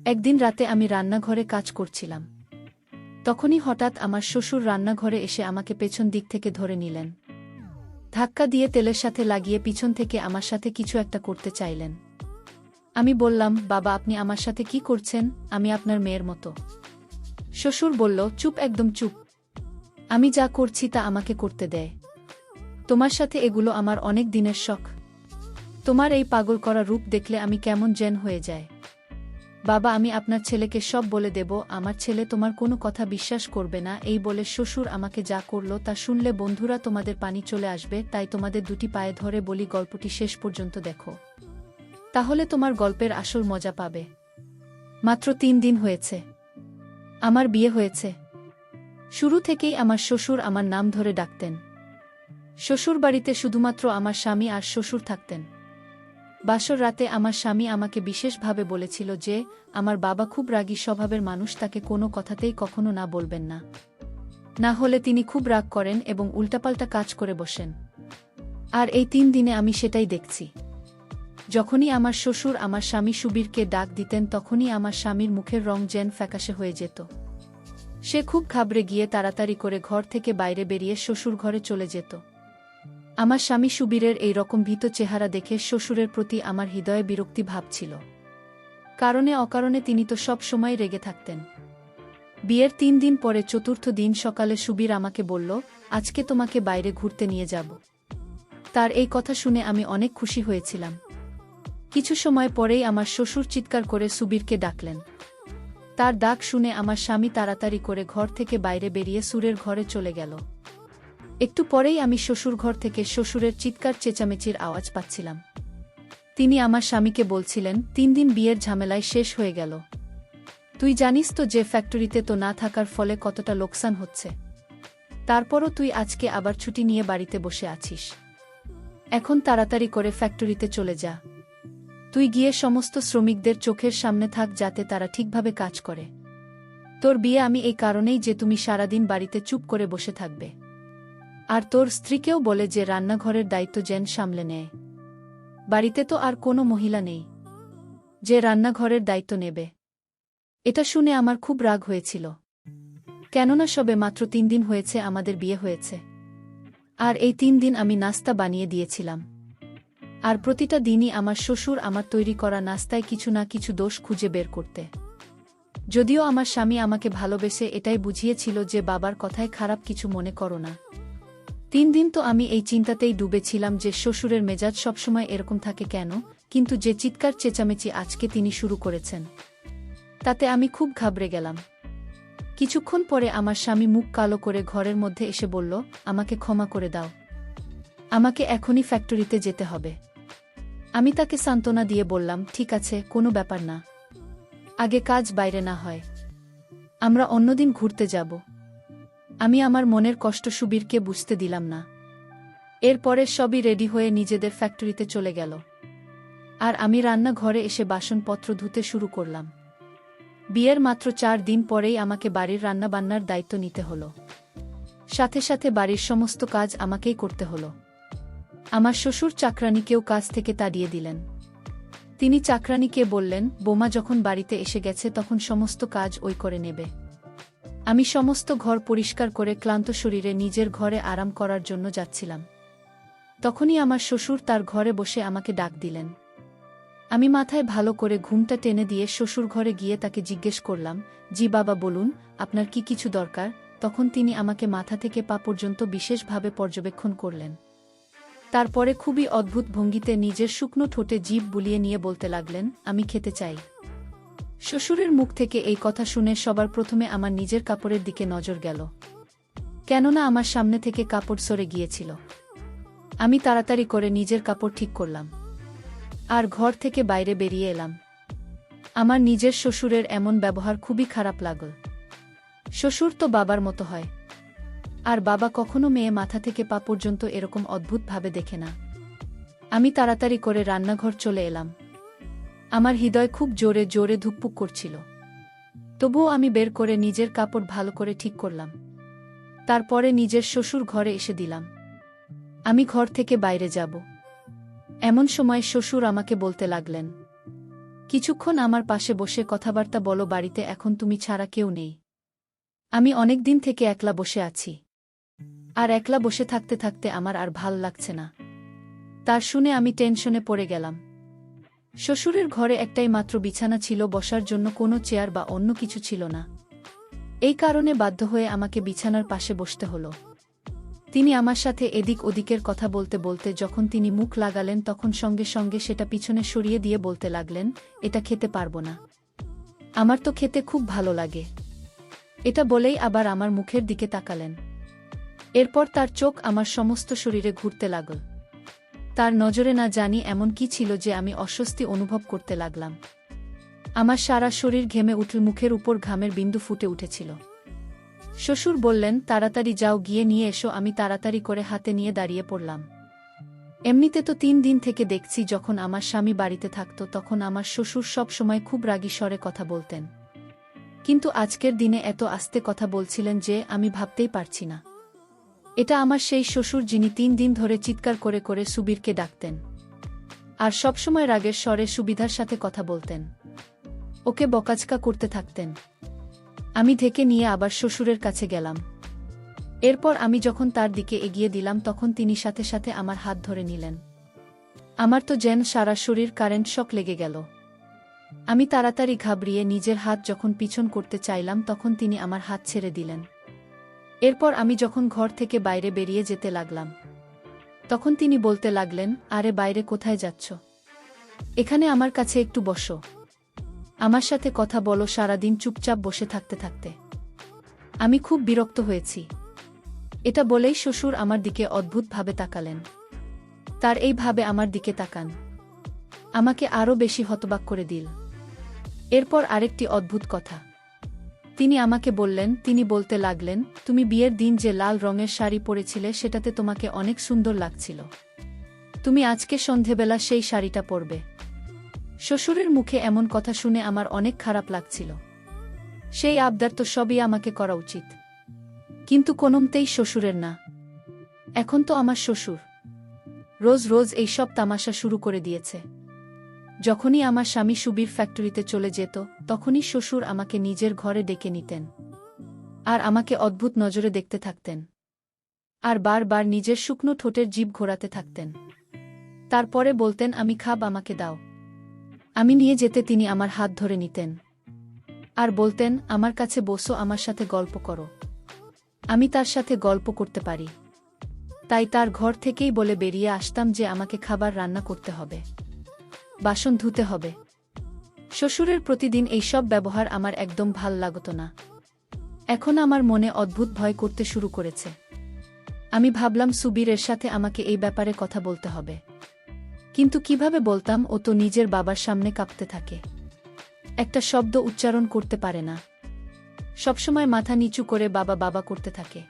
একদিন রাতে আমি রান্নাঘরে কাজ করছিলাম। তখনই হঠাৎ আমার শ্বশুর রান্নাঘরে এসে আমাকে পেছন দিক থেকে ধরে নিলেন। ধাক্কা দিয়ে তেলের সাথে লাগিয়ে পিছন থেকে আমার সাথে কিছু একটা করতে চাইলেন। আমি বললাম, বাবা আপনি আমার সাথে কি করছেন? আমি আপনার মেয়ের মতো। শ্বশুর বলল, চুপ, একদম চুপ। আমি যা করছি তা আমাকে করতে দেয়। তোমার সাথে এগুলো আমার অনেক দিনের শখ। তোমার এই পাগল করা রূপ দেখলে আমি কেমন যেন হয়ে যায়। বাবা আমি আপনার ছেলেকে সব বলে দেব, আমার ছেলে তোমার কোনো কথা বিশ্বাস করবে না। এই বলে শ্বশুর আমাকে যা করল তা শুনলে বন্ধুরা তোমাদের পানি চলে আসবে, তাই তোমাদের দুটি পায়ে ধরে বলি গল্পটি শেষ পর্যন্ত দেখো, তাহলে তোমার গল্পের আসল মজা পাবে। মাত্র 3 দিন হয়েছে আমার বিয়ে হয়েছে। শুরু থেকেই আমার শ্বশুর আমার নাম ধরে ডাকতেন। শ্বশুর বাড়িতে শুধুমাত্র আমার স্বামী আর শ্বশুর থাকতেন। বাসর রাতে আমার স্বামী আমাকে বিশেষভাবে বলেছিল যে আমার বাবা খুব রাগী স্বভাবের মানুষ, তাকে কোনো কথাতেই কখনো না বলবেন না, না হলে তিনি খুব রাগ করেন এবং উল্টাপাল্টা কাজ করে বসেন। আর এই 3 দিনে আমি সেটাই দেখছি। যখনই আমার শ্বশুর আমার স্বামী সুবীরকে ডাক দিতেন তখনই আমার স্বামীর মুখের রং যেন ফ্যাকাশে হয়ে যেত। সে খুব ঘাবড়ে গিয়ে তাড়াতাড়ি করে ঘর থেকে বাইরে বেরিয়ে শ্বশুর ঘরে চলে যেত। আমার স্বামী সুবীরের এই রকম ভীত চেহারা দেখে শ্বশুরের প্রতি আমার হৃদয়ে বিরক্তি ভাব ছিল। কারণে অকারণে তিনি তো সব সময় রেগে থাকতেন। বিয়ের 3 দিন পরে চতুর্থ দিন সকালে সুবীর আমাকে বলল, আজকে তোমাকে বাইরে ঘুরতে নিয়ে যাব। তার এই কথা শুনে আমি অনেক খুশি হয়েছিলাম। কিছু সময় পরেই আমার শ্বশুর চিৎকার করে সুবীরকে ডাকলেন। তার ডাক শুনে আমার স্বামী তাড়াতাড়ি করে ঘর থেকে বাইরে বেরিয়ে সুরের ঘরে চলে গেল। একটু পরেই আমি শ্বশুর ঘর থেকে শ্বশুরের চিৎকার চেঁচামেচির আওয়াজ পাচ্ছিলাম। তিনি আমার স্বামীকে বলছিলেন, 3 দিন বিয়ের ঝামেলায় শেষ হয়ে গেল। তুই জানিস তো যে ফ্যাক্টরিতে তো না থাকার ফলে কতটা লোকসান হচ্ছে। তারপরও তুই আজকে আবার ছুটি নিয়ে বাড়িতে বসে আছিস। এখন তাড়াতাড়ি করে ফ্যাক্টরিতে চলে যা। তুই গিয়ে সমস্ত শ্রমিকদের চোখের সামনে থাক যাতে তারা ঠিকভাবে কাজ করে। তোর বিয়ে আমি এই কারণেই যে তুমি সারাদিন বাড়িতে চুপ করে বসে থাকবে। আর তোর স্ত্রীকেও বলে যে রান্নাঘরের দায়িত্ব যেন সামলে নেয়। বাড়িতে তো আর কোনো মহিলা নেই যে রান্নাঘরের দায়িত্ব নেবে। এটা শুনে আমার খুব রাগ হয়েছিল, কেননা সবে মাত্র 3 দিন হয়েছে আমাদের বিয়ে হয়েছে। আর এই 3 দিন আমি নাস্তা বানিয়ে দিয়েছিলাম। আর প্রতিটা দিনই আমার শ্বশুর আমার তৈরি করা নাস্তায় কিছু না কিছু দোষ খুঁজে বের করতে। যদিও আমার স্বামী আমাকে ভালোবেসে এটাই বুঝিয়েছিল যে বাবার কথায় খারাপ কিছু মনে করো না। 3 দিন তো আমি এই চিন্তাতেই ডুবেছিলাম যে শ্বশুরের মেজাজ সবসময় এরকম থাকে কেন, কিন্তু যে চিৎকার চেঁচামেচি আজকে তিনি শুরু করেছেন তাতে আমি খুব ঘাবড়ে গেলাম। কিছুক্ষণ পরে আমার স্বামী মুখ কালো করে ঘরের মধ্যে এসে বলল, আমাকে ক্ষমা করে দাও, আমাকে এখনই ফ্যাক্টরিতে যেতে হবে। আমি তাকে সান্ত্বনা দিয়ে বললাম, ঠিক আছে, কোনো ব্যাপার না, আগে কাজ বাইরে না হয়, আমরা অন্যদিন ঘুরতে যাব। আমি আমার মনের কষ্ট সুবীরকে বুঝতে দিলাম না। এরপরে সবই রেডি হয়ে নিজেদের ফ্যাক্টরিতে চলে গেল। আর আমি রান্নাঘরে এসে বাসনপত্র ধুতে শুরু করলাম। বিয়ের মাত্র 4 দিন পরেই আমাকে বাড়ির রান্নাবান্নার দায়িত্ব নিতে হলো। সাথে সাথে বাড়ির সমস্ত কাজ আমাকেই করতে হলো। আমার শ্বশুর চাকরানীকেও কাজ থেকে তাড়িয়ে দিলেন। তিনি চাকরানীকে বললেন, বোমা যখন বাড়িতে এসে গেছে তখন সমস্ত কাজ ওই করে নেবে। আমি সমস্ত ঘর পরিষ্কার করে ক্লান্ত শরীরে নিজের ঘরে আরাম করার জন্য যাচ্ছিলাম। তখনই আমার শ্বশুর তার ঘরে বসে আমাকে ডাক দিলেন। আমি মাথায় ভালো করে ঘুমটা টেনে দিয়ে শ্বশুর ঘরে গিয়ে তাকে জিজ্ঞেস করলাম, জি বাবা বলুন, আপনার কি কিছু দরকার? তখন তিনি আমাকে মাথা থেকে পা পর্যন্ত বিশেষভাবে পর্যবেক্ষণ করলেন। তারপরে খুবই অদ্ভুত ভঙ্গিতে নিজের শুকনো ঠোঁটে জিভ বুলিয়ে নিয়ে বলতে লাগলেন, আমি খেতে চাই। শ্বশুরের মুখ থেকে এই কথা শুনে সবার প্রথমে আমার নিজের কাপড়ের দিকে নজর গেল, কেননা আমার সামনে থেকে কাপড় সরে গিয়েছিল। আমি তাড়াতাড়ি করে নিজের কাপড় ঠিক করলাম আর ঘর থেকে বাইরে বেরিয়ে এলাম। আমার নিজের শ্বশুরের এমন ব্যবহার খুবই খারাপ লাগল। শ্বশুর তো বাবার মতো হয়, আর বাবা কখনো মেয়ে মাথা থেকে পা পর্যন্ত এরকম অদ্ভুতভাবে দেখে না। আমি তাড়াতাড়ি করে রান্নাঘর চলে এলাম। আমার হৃদয় খুব জোরে জোরে ধুকপুক করছিল। তবুও আমি বের করে নিজের কাপড় ভালো করে ঠিক করলাম। তারপরে নিজের শ্বশুর ঘরে এসে দিলাম। আমি ঘর থেকে বাইরে যাব। এমন সময় শ্বশুর আমাকে বলতে লাগলেন, কিছুক্ষণ আমার পাশে বসে কথাবার্তা বলো। বাড়িতে এখন তুমি ছাড়া কেউ নেই। আমি অনেক দিন থেকে একলা বসে আছি। আর একলা বসে থাকতে থাকতে আমার আর ভাল লাগছে না। তার শুনে আমি টেনশনে পড়ে গেলাম। শ্বশুরের ঘরে একটাই মাত্র বিছানা ছিল, বসার জন্য কোনো চেয়ার বা অন্য কিছু ছিল না। এই কারণে বাধ্য হয়ে আমাকে বিছানার পাশে বসতে হলো। তিনি আমার সাথে এদিক ওদিকের কথা বলতে বলতে যখন তিনি মুখ লাগালেন তখন সঙ্গে সঙ্গে সেটা পিছনে সরিয়ে দিয়ে বলতে লাগলেন, এটা খেতে পারবো না। আমার তো খেতে খুব ভালো লাগে। এটা বলেই আবার আমার মুখের দিকে তাকালেন। এরপর তার চোখ আমার সমস্ত শরীরে ঘুরতে লাগল। তার নজরে না জানি এমন কি ছিল যে আমি অস্বস্তি অনুভব করতে লাগলাম। আমার সারা শরীর ঘেমে উঠল, মুখের উপর ঘামের বিন্দু ফুটে উঠেছিল। শ্বশুর বললেন, তাড়াতাড়ি যাও, গিয়ে নিয়ে এসো। আমি তাড়াতাড়ি করে হাতে নিয়ে দাঁড়িয়ে পড়লাম। এমনিতে তো 3 দিন থেকে দেখছি যখন আমার স্বামী বাড়িতে থাকত তখন আমার শ্বশুর সব সময় খুব রাগী স্বরে কথা বলতেন, কিন্তু আজকের দিনে এত আস্তে কথা বলছিলেন যে আমি ভাবতেই পারছি না। এটা আমার সেই শ্বশুর যিনি 3 দিন ধরে চিৎকার করে করে সুবীরকে ডাকতেন আর সবসময় রাগের স্বরে সুবিধার সাথে কথা বলতেন, ওকে বকাঝকা করতে থাকতেন। আমি ঢেকে নিয়ে আবার শ্বশুরের কাছে গেলাম। এরপর আমি যখন তার দিকে এগিয়ে দিলাম তখন তিনি সাথে সাথে আমার হাত ধরে নিলেন। আমার তো যেন সারা শরীর কারেন্ট শক লেগে গেল। আমি তাড়াতাড়ি ঘাবড়িয়ে নিজের হাত যখন পিছন করতে চাইলাম তখন তিনি আমার হাত ছেড়ে দিলেন। এরপর আমি যখন ঘর থেকে বাইরে বেরিয়ে যেতে লাগলাম তখন তিনি বলতে লাগলেন, আরে বাইরে কোথায় যাচ্ছ? এখানে আমার কাছে একটু বসো, আমার সাথে কথা বলো। সারাদিন চুপচাপ বসে থাকতে থাকতে আমি খুব বিরক্ত হয়েছি। এটা বলেই শ্বশুর আমার দিকে অদ্ভুতভাবে তাকালেন। তার এইভাবে আমার দিকে তাকান আমাকে আরও বেশি হতবাক করে দিল। এরপর আরেকটি অদ্ভুত কথা তিনি আমাকে বললেন। তিনি বলতে লাগলেন, তুমি বিয়ের দিন যে লাল রঙের শাড়ি পরেছিলে সেটাতে তোমাকে অনেক সুন্দর লাগছিল। তুমি আজকে সন্ধেবেলা সেই শাড়িটা পরবে। শ্বশুরের মুখে এমন কথা শুনে আমার অনেক খারাপ লাগছিল। সেই আবদার তো সবই আমাকে করা উচিত, কিন্তু কোনোমতেই শ্বশুরের না। এখন তো আমার শ্বশুর রোজ রোজ এই সব তামাশা শুরু করে দিয়েছে। যখনই আমার স্বামী সুবীর ফ্যাক্টরিতে চলে যেত তখনই শ্বশুর আমাকে নিজের ঘরে ডেকে নিতেন আর আমাকে অদ্ভুত নজরে দেখতে থাকতেন আর বারবার নিজের শুকনো ঠোঁটের জিভ ঘোরাতে থাকতেন। তারপরে বলতেন, আমি খাব, আমাকে দাও। আমি নিয়ে যেতে তিনি আমার হাত ধরে নিতেন আর বলতেন, আমার কাছে বসো, আমার সাথে গল্প করো। আমি তার সাথে গল্প করতে পারি, তাই তার ঘর থেকেই বলে বেরিয়ে আসতাম যে আমাকে খাবার রান্না করতে হবে, বাসন ধুতে হবে। শ্বশুরের প্রতিদিন এইসব ব্যবহার আমার একদম ভাল লাগত না। এখন আমার মনে অদ্ভুত ভয় করতে শুরু করেছে। আমি ভাবলাম সুবীরের সাথে আমাকে এই ব্যাপারে কথা বলতে হবে, কিন্তু কিভাবে বলতাম? ও তো নিজের বাবার সামনে কাঁপতে থাকে, একটা শব্দ উচ্চারণ করতে পারে না, সবসময় মাথা নিচু করে বাবা বাবা করতে থাকে।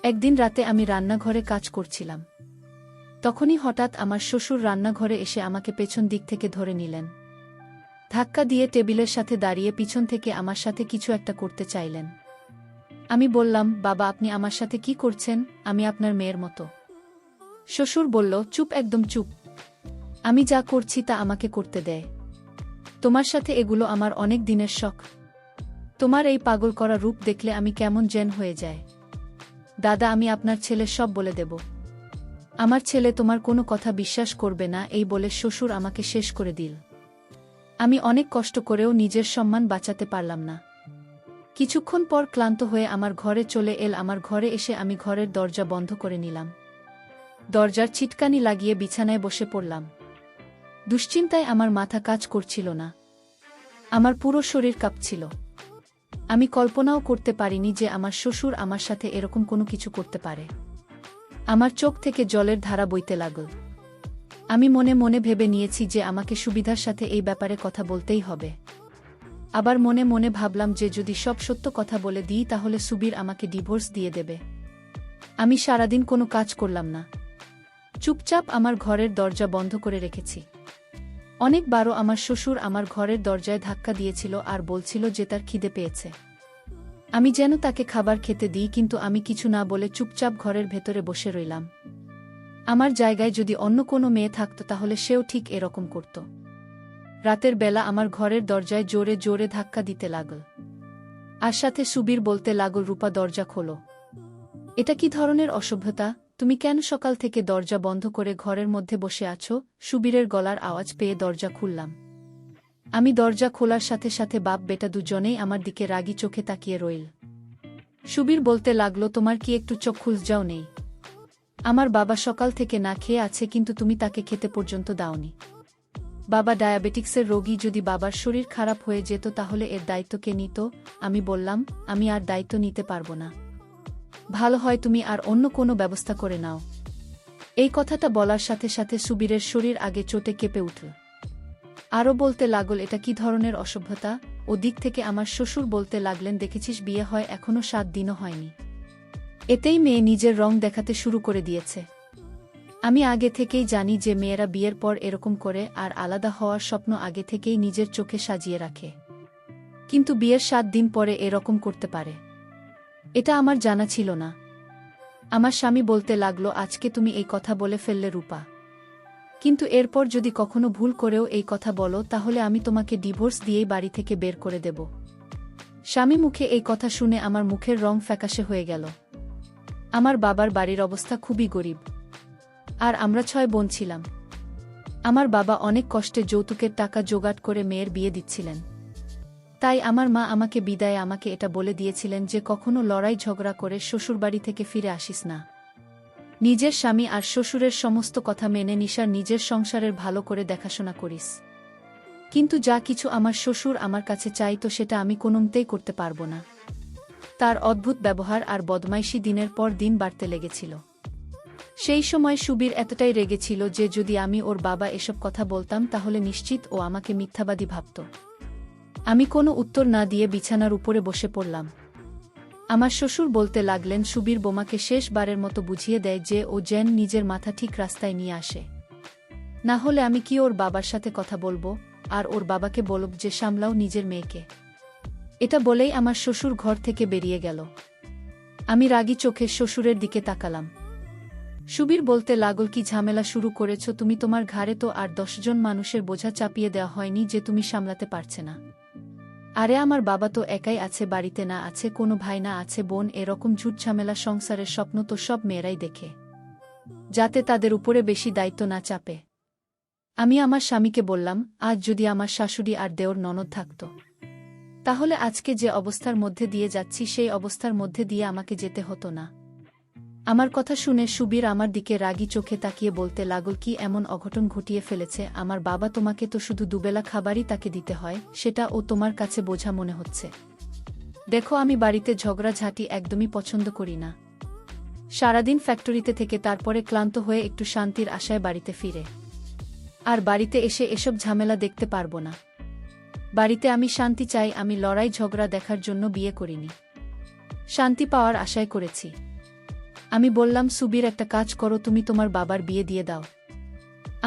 একদিন রাতে আমি রান্নাঘরে কাজ করছিলাম, তখনই হঠাৎ আমার শ্বশুর রান্নাঘরে এসে আমাকে পেছন দিক থেকে ধরে নিলেন। ধাক্কা দিয়ে টেবিলের সাথে দাঁড়িয়ে পিছন থেকে আমার সাথে কিছু একটা করতে চাইলেন। আমি বললাম, বাবা আপনি আমার সাথে কি করছেন? আমি আপনার মেয়ের মতো। শ্বশুর বলল, চুপ, একদম চুপ। আমি যা করছি তা আমাকে করতে দেয়। তোমার সাথে এগুলো আমার অনেক দিনের শখ। তোমার এই পাগল করা রূপ দেখলে আমি কেমন যেন হয়ে যায়। দাদা, আমি আপনার ছেলে সব বলে দেব। আমার ছেলে তোমার কোনো কথা বিশ্বাস করবে না। এই বলে শ্বশুর আমাকে শেষ করে দিল। আমি অনেক কষ্ট করেও নিজের সম্মান বাঁচাতে পারলাম না। কিছুক্ষণ পর ক্লান্ত হয়ে আমার ঘরে চলে এল। আমার ঘরে এসে আমি ঘরের দরজা বন্ধ করে নিলাম, দরজার ছিটকানি লাগিয়ে বিছানায় বসে পড়লাম। দুশ্চিন্তায় আমার মাথা কাজ করছিল না, আমার পুরো শরীর কাঁপছিল। আমি কল্পনাও করতে পারিনি যে আমার শ্বশুর আমার সাথে এরকম কোনো কিছু করতে পারে। আমার চোখ থেকে জলের ধারা বইতে লাগল। আমি মনে মনে ভেবে নিয়েছি যে আমাকে সুবিধার সাথে এই ব্যাপারে কথা বলতেই হবে। আবার মনে মনে ভাবলাম যে যদি সব সত্য কথা বলে দিই তাহলে সুবীর আমাকে ডিভোর্স দিয়ে দেবে। আমি সারাদিন কোনো কাজ করলাম না, চুপচাপ আমার ঘরের দরজা বন্ধ করে রেখেছি। অনেকবারও আমার শ্বশুর আমার ঘরের দরজায় ধাক্কা দিয়েছিল আর বলছিল যে তার খিদে পেয়েছে। আমি যেন তাকে খাবার খেতে দিই, কিন্তু আমি কিছু না বলে চুপচাপ ঘরের ভেতরে বসে রইলাম। আমার জায়গায় যদি অন্য কোনো মেয়ে থাকত তাহলে সেও ঠিক এরকম করত। রাতের বেলা আমার ঘরের দরজায় জোরে জোরে ধাক্কা দিতে লাগল। আর সাথে সুবীর বলতে লাগল, রূপা দরজা খোলো। এটা কি ধরনের অসভ্যতা? তুমি কেন সকাল থেকে দরজা বন্ধ করে ঘরের মধ্যে বসে আছো? সুবীরের গলার আওয়াজ পেয়ে দরজা খুললাম। আমি দরজা খোলার সাথে সাথে বাপ বেটা দুজনেই আমার দিকে রাগী চোখে তাকিয়ে রইল। সুবীর বলতে লাগল, তোমার কি একটু চক্ষুল যাও নেই? আমার বাবা সকাল থেকে না খেয়ে আছে, কিন্তু তুমি তাকে খেতে পর্যন্ত দাওনি। বাবা ডায়াবেটিক্সের রোগী, যদি বাবার শরীর খারাপ হয়ে যেত তাহলে এর দায়িত্ব কে নিত? আমি বললাম, আমি আর দায়িত্ব নিতে পারবো না। ভালো হয় তুমি আর অন্য কোনো ব্যবস্থা করে নাও। এই কথাটা বলার সাথে সাথে সুবীরের শরীর আগে চোটে কেঁপে উঠল। আরও বলতে লাগল, এটা কি ধরনের অসভ্যতা? ও দিক থেকে আমার শ্বশুর বলতে লাগলেন, দেখেছিস বিয়ে হয় এখনো 7 দিনও হয়নি, এতেই মেয়ে নিজের রং দেখাতে শুরু করে দিয়েছে। আমি আগে থেকেই জানি যে মেয়েরা বিয়ের পর এরকম করে, আর আলাদা হওয়ার স্বপ্ন আগে থেকেই নিজের চোখে সাজিয়ে রাখে, কিন্তু বিয়ের 7 দিন পরে এরকম করতে পারে, এটা আমার জানা ছিল না। আমার স্বামী বলতে লাগলো, আজকে তুমি এই কথা বলে ফেললে রূপা, কিন্তু এরপর যদি কখনো ভুল করেও এই কথা বলো তাহলে আমি তোমাকে ডিভোর্স দিয়েই বাড়ি থেকে বের করে দেব। স্বামী মুখে এই কথা শুনে আমার মুখের রং ফ্যাকাশে হয়ে গেল। আমার বাবার বাড়ির অবস্থা খুবই গরিব, আর আমরা 6 বোন ছিলাম। আমার বাবা অনেক কষ্টে যৌতুকের টাকা জোগাড় করে মেয়ের বিয়ে দিচ্ছিলেন। তাই আমার মা আমাকে বিদায়ে আমাকে এটা বলে দিয়েছিলেন যে কখনো লড়াই ঝগড়া করে শ্বশুরবাড়ি থেকে ফিরে আসিস না। নিজের স্বামী আর শ্বশুরের সমস্ত কথা মেনে নিশার নিজের সংসারের ভালো করে দেখাশোনা করিস। কিন্তু যা কিছু আমার শ্বশুর আমার কাছে চাইতো সেটা আমি কোনোমতেই করতে পারবো না। তার অদ্ভুত ব্যবহার আর বদমাইশি দিনের পর দিন বাড়তে লেগেছিল। সেই সময় সুবীর এতটাই রেগেছিল যে যদি আমি ওর বাবা এসব কথা বলতাম তাহলে নিশ্চিত ও আমাকে মিথ্যাবাদী ভাবত। আমি কোনো উত্তর না দিয়ে বিছানার উপরে বসে পড়লাম। আমার শ্বশুর বলতে লাগলেন, সুবীর বোমাকে শেষবারের মতো বুঝিয়ে দেয় যে ও যেন নিজের মাথা ঠিক রাস্তায় নিয়ে আসে, না হলে আমি কি ওর বাবার সাথে কথা বলবো আর ওর বাবাকে বলব যে সামলাও নিজের মেয়েকে। এটা বলেই আমার শ্বশুর ঘর থেকে বেরিয়ে গেল। আমি রাগী চোখে শ্বশুরের দিকে তাকালাম। সুবীর বলতে লাগল, কি ঝামেলা শুরু করেছ তুমি? তোমার ঘাড়ে তো আর 10 জন মানুষের বোঝা চাপিয়ে দেওয়া হয়নি যে তুমি সামলাতে পারছে না। আরে আমার বাবা তো একাই আছে, বাড়িতে না আছে কোনো ভাই না আছে বোন, এরকম ঝুট ঝামেলা সংসারের স্বপ্ন তো সব মেয়েরাই দেখে, যাতে তাদের উপরে বেশি দায়িত্ব না চাপে। আমি আমার স্বামীকে বললাম, আজ যদি আমার শাশুড়ি আর দেওর ননদ থাকত তাহলে আজকে যে অবস্থার মধ্যে দিয়ে যাচ্ছি সেই অবস্থার মধ্যে দিয়ে আমাকে যেতে হতো না। আমার কথা শুনে সুবীর আমার দিকে রাগী চোখে তাকিয়ে বলতে লাগল, কি এমন অঘটন ঘটিয়ে ফেলেছে আমার বাবা? তোমাকে তো শুধু দুবেলা খাবারই তাকে দিতে হয়, সেটা ও তোমার কাছে বোঝা মনে হচ্ছে। দেখো, আমি বাড়িতে ঝগড়াঝাঁটি একদমই পছন্দ করি না। সারাদিন ফ্যাক্টরিতে থেকে তারপরে ক্লান্ত হয়ে একটু শান্তির আশায় বাড়িতে ফিরে, আর বাড়িতে এসে এসব ঝামেলা দেখতে পারবো না। বাড়িতে আমি শান্তি চাই। আমি লড়াই ঝগড়া দেখার জন্য বিয়ে করিনি, শান্তি পাওয়ার আশায় করেছি। আমি বললাম, সুবীর একটা কাজ করো, তুমি তোমার বাবার বিয়ে দিয়ে দাও।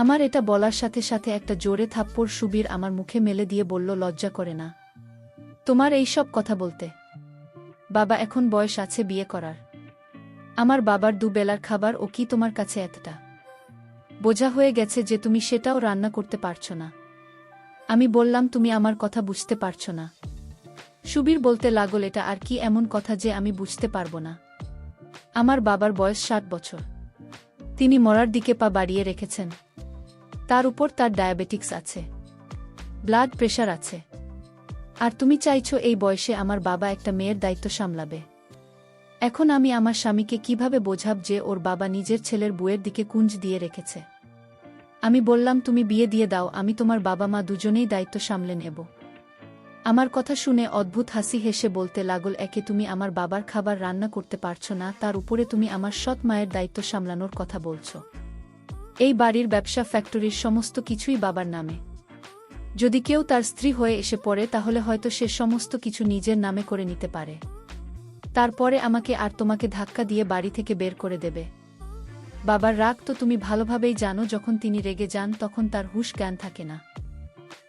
আমার এটা বলার সাথে সাথে একটা জোরে থাপ্পড় সুবীর আমার মুখে মেলে দিয়ে বলল, লজ্জা করে না তোমার এই সব কথা বলতে? বাবা এখন বয়স আছে বিয়ে করার। আমার বাবার দুবেলার খাবার ও কি তোমার কাছে এতটা বোঝা হয়ে গেছে যে তুমি সেটাও রান্না করতে পারছো না? আমি বললাম, তুমি আমার কথা বুঝতে পারছো না। সুবীর বলতে লাগল, এটা আর কি এমন কথা যে আমি বুঝতে পারবো না? আমার বাবার বয়স 60 বছর, তিনি মরার দিকে পা বাড়িয়ে রেখেছেন। তার উপর তার ডায়াবেটিক্স আছে, ব্লাড প্রেশার আছে, আর তুমি চাইছো এই বয়সে আমার বাবা একটা মেয়ের দায়িত্ব সামলাবে? এখন আমি আমার স্বামীকে কিভাবে বোঝাব যে ওর বাবা নিজের ছেলের বউয়ের দিকে কুঞ্জ দিয়ে রেখেছে? আমি বললাম, তুমি বিয়ে দিয়ে দাও, আমি তোমার বাবা মা দুজনেই দায়িত্ব সামলে নেব। আমার কথা শুনে অদ্ভুত হাসি হেসে বলতে লাগল, একে তুমি আমার বাবার খাবার রান্না করতে পারছো না, তার উপরে তুমি আমার সৎ মায়ের দায়িত্ব সামলানোর কথা বলছো। এই বাড়ির ব্যবসা ফ্যাক্টরির সমস্ত কিছুই বাবার নামে। যদি কেউ তার স্ত্রী হয়ে এসে পড়ে তাহলে হয়তো সে সমস্ত কিছু নিজের নামে করে নিতে পারে, তারপরে আমাকে আর তোমাকে ধাক্কা দিয়ে বাড়ি থেকে বের করে দেবে। বাবার রাগ তো তুমি ভালোভাবেই জানো, যখন তিনি রেগে যান তখন তার হুঁশ জ্ঞান থাকে না।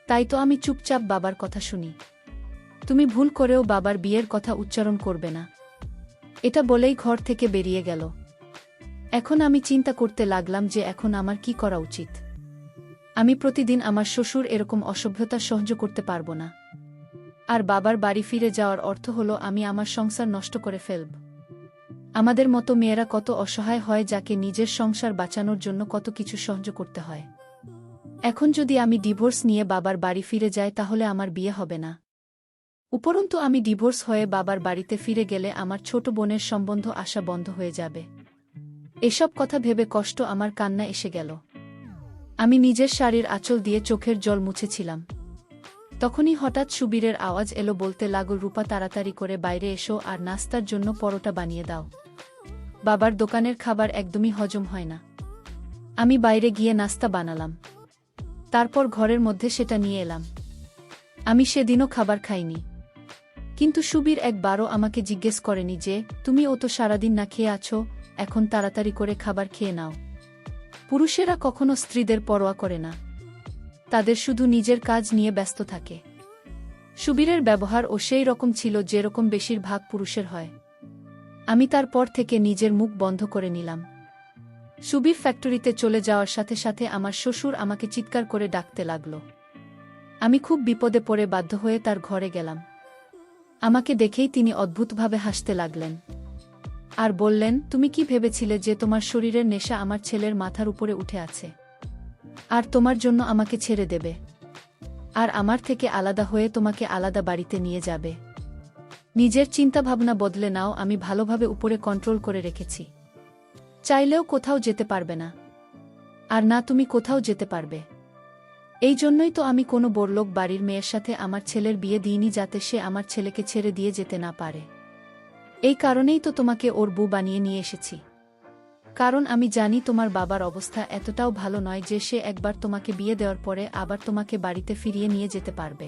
তাই তো আমি চুপচাপ বাবার কথা শুনি। তুমি ভুল করেও বাবার বিয়ের কথা উচ্চারণ করবে না। এটা বলেই ঘর থেকে বেরিয়ে গেল। এখন আমি চিন্তা করতে লাগলাম যে এখন আমার কি করা উচিত। আমি প্রতিদিন আমার শ্বশুর এরকম অসভ্যতা সহ্য করতে পারব না। আর বাবার বাড়ি ফিরে যাওয়ার অর্থ হলো আমি আমার সংসার নষ্ট করে ফেলব। আমাদের মতো মেয়েরা কত অসহায় হয়, যাকে নিজের সংসার বাঁচানোর জন্য কত কিছু সহ্য করতে হয়। এখন যদি আমি ডিভোর্স নিয়ে বাবার বাড়ি ফিরে যাই তাহলে আমার বিয়ে হবে না। উপরন্তু আমি ডিভোর্স হয়ে বাবার বাড়িতে ফিরে গেলে আমার ছোট বোনের সম্বন্ধ আসা বন্ধ হয়ে যাবে। এসব কথা ভেবে কষ্ট আমার কান্না এসে গেল। আমি নিজের শাড়ির আঁচল দিয়ে চোখের জল মুছেছিলাম। তখনই হঠাৎ সুবীরের আওয়াজ এলো, বলতে লাগল, রূপা তাড়াতাড়ি করে বাইরে এসো আর নাস্তার জন্য পরোটা বানিয়ে দাও। বাবার দোকানের খাবার একদমই হজম হয় না। আমি বাইরে গিয়ে নাস্তা বানালাম, তারপর ঘরের মধ্যে সেটা নিয়ে এলাম। আমি সেদিনও খাবার খাইনি, কিন্তু সুবীর একবারও আমাকে জিজ্ঞেস করেনি যে তুমি ও তো সারাদিন না খেয়ে আছো, এখন তাড়াতাড়ি করে খাবার খেয়ে নাও। পুরুষেরা কখনো স্ত্রীদের পরোয়া করে না, তাদের শুধু নিজের কাজ নিয়ে ব্যস্ত থাকে। সুবীরের ব্যবহার ও সেই রকম ছিল যেরকম বেশিরভাগ পুরুষের হয়। আমি তারপর থেকে নিজের মুখ বন্ধ করে নিলাম। সুবীর ফ্যাক্টরিতে চলে যাওয়ার সাথে সাথে আমার শ্বশুর আমাকে চিৎকার করে ডাকতে লাগল। আমি খুব বিপদে পড়ে বাধ্য হয়ে তার ঘরে গেলাম। আমাকে দেখেই তিনি অদ্ভুতভাবে হাসতে লাগলেন আর বললেন, তুমি কি ভেবেছিলে যে তোমার শরীরের নেশা আমার ছেলের মাথার উপরে উঠে আছে আর তোমার জন্য আমাকে ছেড়ে দেবে আর আমার থেকে আলাদা হয়ে তোমাকে আলাদা বাড়িতে নিয়ে যাবে? নিজের চিন্তাভাবনা বদলে নাও। আমি ভালোভাবে উপরে কন্ট্রোল করে রেখেছি। চাইলেও কোথাও যেতে পারবে না, আর না তুমি কোথাও যেতে পারবে। এই জন্যই তো আমি কোনো বড়লোক বাড়ির মেয়ের সাথে আমার ছেলের বিয়ে দিইনি, যাতে সে আমার ছেলেকে ছেড়ে দিয়ে যেতে না পারে। এই কারণেই তো তোমাকে ওর বউ বানিয়ে নিয়ে এসেছি। কারণ আমি জানি তোমার বাবার অবস্থা এতটাও ভালো নয় যে সে একবার তোমাকে বিয়ে দেওয়ার পরে আবার তোমাকে বাড়িতে ফিরিয়ে নিয়ে যেতে পারবে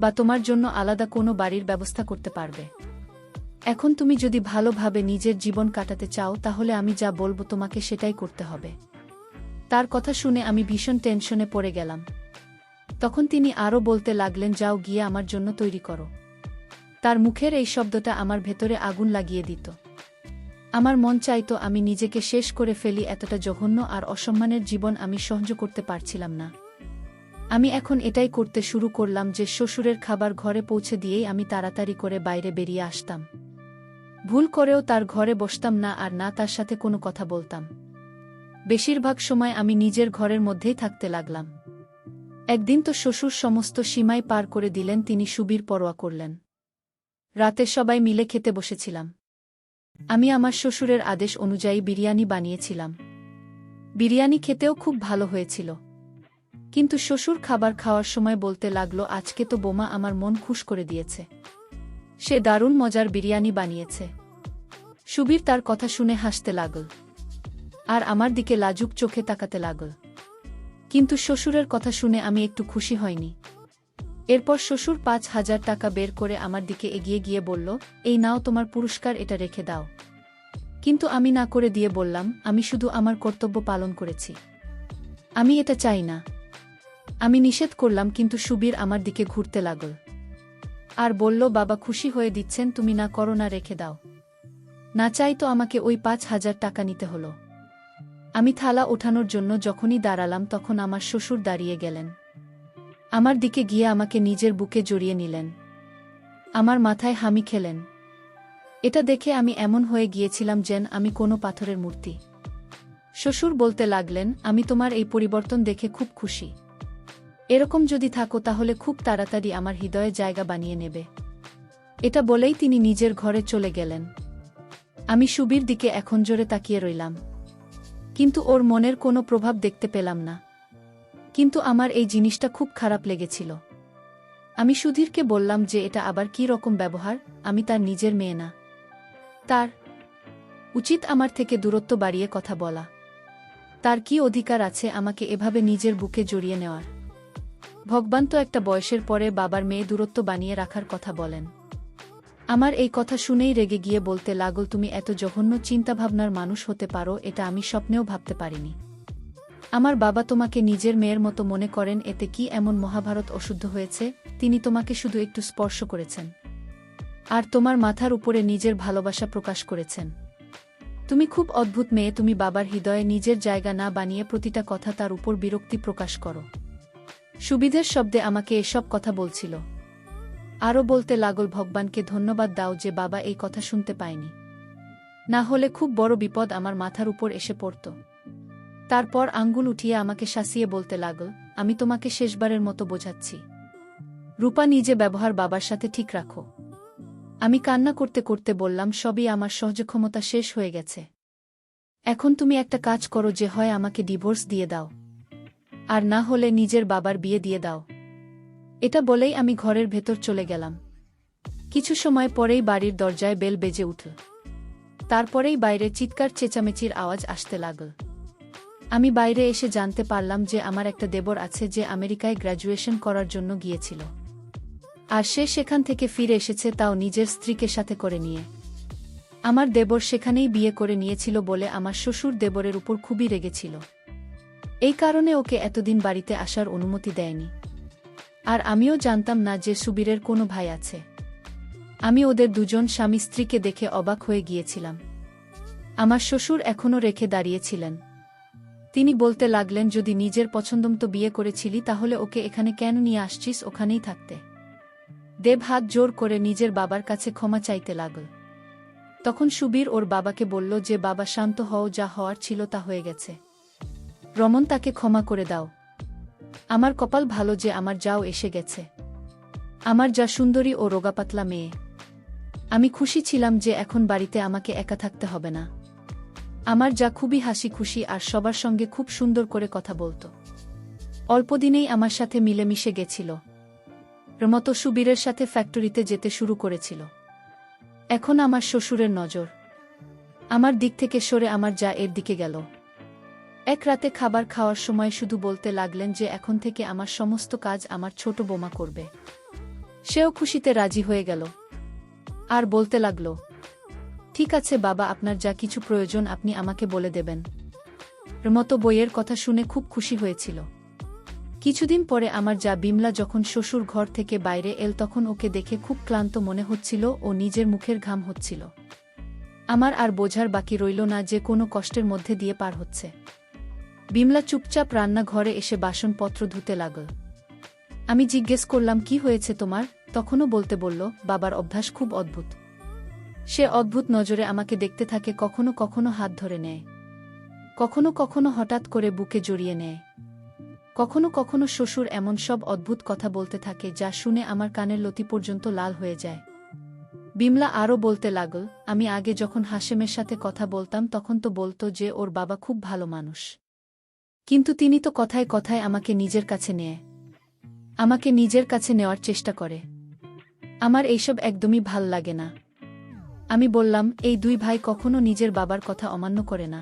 বা তোমার জন্য আলাদা কোনো বাড়ির ব্যবস্থা করতে পারবে। এখন তুমি যদি ভালোভাবে নিজের জীবন কাটাতে চাও তাহলে আমি যা বলবো তোমাকে সেটাই করতে হবে। তার কথা শুনে আমি ভীষণ টেনশনে পড়ে গেলাম। তখন তিনি আরও বলতে লাগলেন, যাও গিয়ে আমার জন্য তৈরি করো। তার মুখের এই শব্দটা আমার ভেতরে আগুন লাগিয়ে দিত। আমার মন চাইতো আমি নিজেকে শেষ করে ফেলি। এতটা জঘন্য আর অসম্মানের জীবন আমি সহ্য করতে পারছিলাম না। আমি এখন এটাই করতে শুরু করলাম যে শ্বশুরের খাবার ঘরে পৌঁছে দিয়েই আমি তাড়াতাড়ি করে বাইরে বেরিয়ে আসতাম। ভুল করেও তার ঘরে বসতাম না আর না তার সাথে কোনো কথা বলতাম। বেশিরভাগ সময় আমি নিজের ঘরের মধ্যেই থাকতে লাগলাম। একদিন তো শ্বশুর সমস্ত সীমাই পার করে দিলেন, তিনি সুবীর পরোয়া করলেন। রাতে সবাই মিলে খেতে বসেছিলাম। আমি আমার শ্বশুরের আদেশ অনুযায়ী বিরিয়ানি বানিয়েছিলাম। বিরিয়ানি খেতেও খুব ভালো হয়েছিল, কিন্তু শ্বশুর খাবার খাওয়ার সময় বলতে লাগলো, আজকে তো বোমা আমার মন খুশ করে দিয়েছে, সে দারুণ মজার বিরিয়ানি বানিয়েছে। সুবীর তার কথা শুনে হাসতে লাগল আর আমার দিকে লাজুক চোখে তাকাতে লাগল, কিন্তু শ্বশুরের কথা শুনে আমি একটু খুশি হইনি। এরপর শ্বশুর ৫,০০০ টাকা বের করে আমার দিকে এগিয়ে গিয়ে বলল, এই নাও তোমার পুরস্কার, এটা রেখে দাও। কিন্তু আমি না করে দিয়ে বললাম, আমি শুধু আমার কর্তব্য পালন করেছি, আমি এটা চাই না। আমি নিষেধ করলাম, কিন্তু সুবীর আমার দিকে ঘুরতে লাগল আর বলল, বাবা খুশি হয়ে দিচ্ছেন, তুমি না করো না, রেখে দাও। না চাই তো আমাকে ওই ৫,০০০ টাকা নিতে হলো। আমি থালা ওঠানোর জন্য যখনই দাঁড়ালাম তখন আমার শ্বশুর দাঁড়িয়ে গেলেন। আমার দিকে গিয়ে আমাকে নিজের বুকে জড়িয়ে নিলেন, আমার মাথায় হামি খেলেন। এটা দেখে আমি এমন হয়ে গিয়েছিলাম যেন আমি কোনো পাথরের মূর্তি। শ্বশুর বলতে লাগলেন, আমি তোমার এই পরিবর্তন দেখে খুব খুশি। এরকম যদি থাকো তাহলে খুব তাড়াতাড়ি আমার হৃদয়ে জায়গা বানিয়ে নেবে। এটা বলেই তিনি নিজের ঘরে চলে গেলেন। আমি সুবীর দিকে এখন জোরে তাকিয়ে রইলাম, কিন্তু ওর মনের কোনো প্রভাব দেখতে পেলাম না। কিন্তু আমার এই জিনিসটা খুব খারাপ লেগেছিল। আমি সুধীরকে বললাম যে এটা আবার কী রকম ব্যবহার, আমি তার নিজের মেয়ে না, তার উচিত আমার থেকে দূরত্ব বাড়িয়ে কথা বলা। তার কি অধিকার আছে আমাকে এভাবে নিজের বুকে জড়িয়ে নেওয়ার? ভগবান তো একটা বয়সের পরে বাবার মেয়ে দূরত্ব বানিয়ে রাখার কথা বলেন। আমার এই কথা শুনেই রেগে গিয়ে বলতে লাগল, তুমি এত জঘন্য চিন্তাভাবনার মানুষ হতে পারো এটা আমি স্বপ্নেও ভাবতে পারিনি। আমার বাবা তোমাকে নিজের মেয়ের মতো মনে করেন, এতে কি এমন মহাভারত অশুদ্ধ হয়েছে? তিনি তোমাকে শুধু একটু স্পর্শ করেছেন আর তোমার মাথার উপরে নিজের ভালোবাসা প্রকাশ করেছেন। তুমি খুব অদ্ভুত মেয়ে, তুমি বাবার হৃদয়ে নিজের জায়গা না বানিয়ে প্রতিটা কথা তার উপর বিরক্তি প্রকাশ করো। সুবিধের শব্দে আমাকে এসব কথা বলছিল। আরও বলতে লাগল, ভগবানকে ধন্যবাদ দাও যে বাবা এই কথা শুনতে পায়নি, না হলে খুব বড় বিপদ আমার মাথার উপর এসে পড়ত। তারপর আঙ্গুল উঠিয়ে আমাকে শাসিয়ে বলতে লাগল, আমি তোমাকে শেষবারের মতো বোঝাচ্ছি, রূপা নিজে ব্যবহার বাবার সাথে ঠিক রাখো। আমি কান্না করতে করতে বললাম, সবই আমার সহ্যক্ষমতা শেষ হয়ে গেছে। এখন তুমি একটা কাজ করো, যে হয় আমাকে ডিভোর্স দিয়ে দাও, আর না হলে নিজের বাবার বিয়ে দিয়ে দাও। এটা বলেই আমি ঘরের ভেতর চলে গেলাম। কিছু সময় পরেই বাড়ির দরজায় বেল বেজে উঠল। তারপরেই বাইরে চিৎকার চেঁচামেচির আওয়াজ আসতে লাগল। আমি বাইরে এসে জানতে পারলাম যে আমার একটা দেবর আছে যে আমেরিকায় গ্র্যাজুয়েশন করার জন্য গিয়েছিল, আর সে সেখান থেকে ফিরে এসেছে, তাও নিজের স্ত্রীকে সাথে করে নিয়ে। আমার দেবর সেখানেই বিয়ে করে নিয়েছিল বলে আমার শ্বশুর দেবরের উপর খুবই রেগেছিল। এই কারণে ওকে এতদিন বাড়িতে আসার অনুমতি দেয়নি। আর আমিও জানতাম না যে সুবীরের কোনো ভাই আছে। আমি ওদের দুজন স্বামী স্ত্রীকে দেখে অবাক হয়ে গিয়েছিলাম। আমার শ্বশুর এখনও রেখে দাঁড়িয়েছিলেন। তিনি বলতে লাগলেন, যদি নিজের পছন্দমতো বিয়ে করেছিলি তাহলে ওকে এখানে কেন নিয়ে আসছিস, ওখানেই থাকতে। দেব হাত জোর করে নিজের বাবার কাছে ক্ষমা চাইতে লাগল। তখন সুবীর ওর বাবাকে বলল যে, বাবা শান্ত হও, যা হওয়ার ছিল তা হয়ে গেছে। রমন, তাকে ক্ষমা করে দাও। আমার কপাল ভালো যে আমার যাও এসে গেছে। আমার যা সুন্দরী ও রোগাপাতলা মেয়ে। আমি খুশি ছিলাম যে এখন বাড়িতে আমাকে একা থাকতে হবে না। আমার যা খুবই হাসি খুশি আর সবার সঙ্গে খুব সুন্দর করে কথা বলতো। অল্পদিনেই আমার সাথে মিলেমিশে গেছিল। মতো সুবীরের সাথে ফ্যাক্টরিতে যেতে শুরু করেছিল। এখন আমার শ্বশুরের নজর আমার দিক থেকে সরে আমার যা এর দিকে গেল। এক রাতে খাবার খাওয়ার সময় শুধু বলতে লাগলেন যে এখন থেকে আমার সমস্ত কাজ আমার ছোট বোমা করবে। সেও খুশিতে রাজি হয়ে গেল আর বলতে লাগল, ঠিক আছে বাবা, আপনার যা কিছু প্রয়োজন আপনি আমাকে বলে দেবেন। মতো বইয়ের কথা শুনে খুব খুশি হয়েছিল। কিছুদিন পরে আমার যা বিমলা যখন শ্বশুর ঘর থেকে বাইরে এল, তখন ওকে দেখে খুব ক্লান্ত মনে হচ্ছিল ও নিজের মুখের ঘাম হচ্ছিল। আমার আর বোঝার বাকি রইল না যে কোনো কষ্টের মধ্যে দিয়ে পার হচ্ছে। বিমলা চুপচাপ রান্নাঘরে এসে বাসনপত্র ধুতে লাগল। আমি জিজ্ঞেস করলাম, কি হয়েছে তোমার? তখনও বলতে বলল, বাবার অভ্যাস খুব অদ্ভুত। সে অদ্ভুত নজরে আমাকে দেখতে থাকে, কখনো কখনো হাত ধরে নেয়, কখনো কখনো হঠাৎ করে বুকে জড়িয়ে নেয়, কখনো কখনো শ্বশুর এমন সব অদ্ভুত কথা বলতে থাকে যা শুনে আমার কানের লতি পর্যন্ত লাল হয়ে যায়। বিমলা আরও বলতে লাগল, আমি আগে যখন হাশেমের সাথে কথা বলতাম তখন তো বলতো যে ওর বাবা খুব ভালো মানুষ, কিন্তু তিনি তো কথায় কথায় আমাকে নিজের কাছে নেওয়ার চেষ্টা করে। আমার এইসব একদমই ভাল লাগে না। আমি বললাম, এই দুই ভাই কখনো নিজের বাবার কথা অমান্য করে না।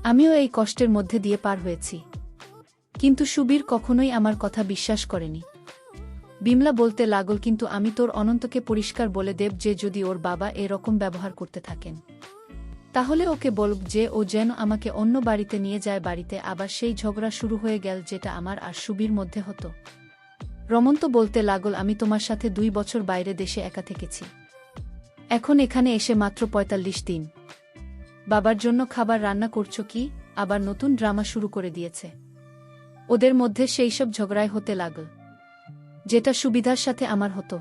আমিও এই কষ্টের মধ্যে দিয়ে পার হয়েছি, কিন্তু সুবীর কখনোই আমার কথা বিশ্বাস করেনি। বিমলা বলতে লাগল, কিন্তু আমি তোর অনন্তকে পরিষ্কার বলে দেব যে যদি ওর বাবা এরকম ব্যবহার করতে থাকেন তাহলে ওকে বলব যে ও যেন আমাকে অন্য বাড়িতে নিয়ে যায়। বাড়িতে আবার সেই ঝগড়া শুরু হয়ে গেল যেটা আমার আর সুবীর মধ্যে হতো। রমন্ত বলতে লাগল, আমি তোমার সাথে 2 বছর বাইরে দেশে একা থেকেছি, এখন এখানে এসে মাত্র 45 দিন। বাবার জন্য খাবার রান্না করছো কি? আবার নতুন ড্রামা শুরু করে দিয়েছে। ওদের মধ্যে সেই সব ঝগড়ায় হতে লাগল যেটা সুবিধার সাথে আমার হতো।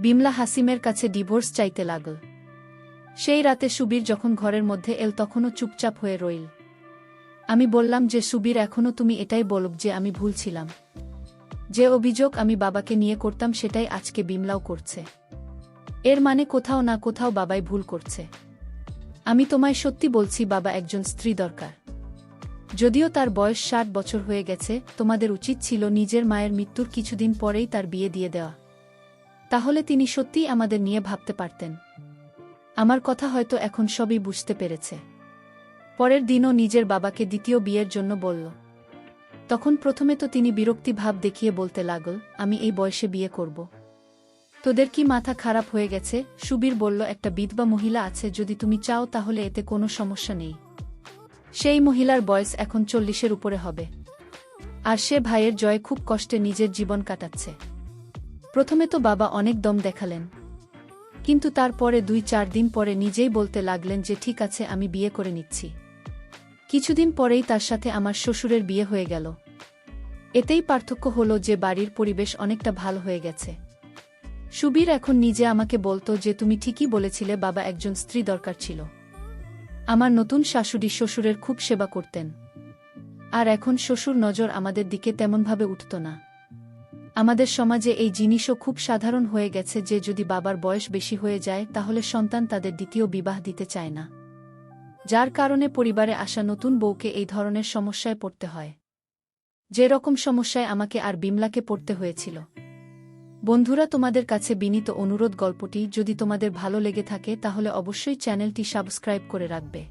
বিমলা হাসিমের কাছে ডিভোর্স চাইতে লাগল। সেই রাতে সুবীর যখন ঘরের মধ্যে এল তখনও চুপচাপ হয়ে রইল। আমি বললাম যে, সুবীর, এখনও তুমি এটাই বলব যে আমি ভুল ছিলাম। যে অভিযোগ আমি বাবাকে নিয়ে করতাম সেটাই আজকে বিমলাও করছে। এর মানে কোথাও না কোথাও বাবাই ভুল করছে। আমি তোমায় সত্যি বলছি, বাবা একজন স্ত্রী দরকার। যদিও তার বয়স 60 বছর হয়ে গেছে, তোমাদের উচিত ছিল নিজের মায়ের মৃত্যুর কিছুদিন পরেই তার বিয়ে দিয়ে দেওয়া। তাহলে তিনি সত্যিই আমাদের নিয়ে ভাবতে পারতেন। আমার কথা হয়তো এখন সবই বুঝতে পেরেছে। পরের দিনও নিজের বাবাকে দ্বিতীয় বিয়ের জন্য বলল। তখন প্রথমে তো তিনি বিরক্তি ভাব দেখিয়ে বলতে লাগল, আমি এই বয়সে বিয়ে করব? তোদের কি মাথা খারাপ হয়ে গেছে? সুবীর বলল, একটা বিধবা মহিলা আছে, যদি তুমি চাও তাহলে এতে কোনো সমস্যা নেই। সেই মহিলার বয়স এখন 40-এর উপরে হবে, আর সে ভাইয়ের জয়ে খুব কষ্টে নিজের জীবন কাটাচ্ছে। প্রথমে তো বাবা অনেক দম দেখালেন, কিন্তু তারপরে 2-4 দিন পরে নিজেই বলতে লাগলেন যে ঠিক আছে আমি বিয়ে করে নিচ্ছি। কিছুদিন পরেই তার সাথে আমার শ্বশুরের বিয়ে হয়ে গেল। এতেই পার্থক্য হলো যে বাড়ির পরিবেশ অনেকটা ভালো হয়ে গেছে। সুবীর এখন নিজে আমাকে বলতো যে তুমি ঠিকই বলেছিলে বাবা, একজন স্ত্রী দরকার ছিল। আমার নতুন শাশুড়ি শ্বশুরের খুব সেবা করতেন। আর এখন শ্বশুর নজর আমাদের দিকে তেমনভাবে উঠত না। আমাদের সমাজে এই জিনিসও খুব সাধারণ হয়ে গেছে যে যদি বাবার বয়স বেশি হয়ে যায় তাহলে সন্তান তাদের দ্বিতীয় বিবাহ দিতে চায় না, যার কারণে পরিবারে আসা নতুন বউকে এই ধরনের সমস্যায় পড়তে হয়, যে রকম সমস্যায় আমাকে আর বিমলাকে পড়তে হয়েছিল। বন্ধুরা, তোমাদের কাছে বিনীত অনুরোধ, গল্পটি যদি তোমাদের ভালো লেগে থাকে তাহলে অবশ্যই চ্যানেলটি সাবস্ক্রাইব করে রাখবে।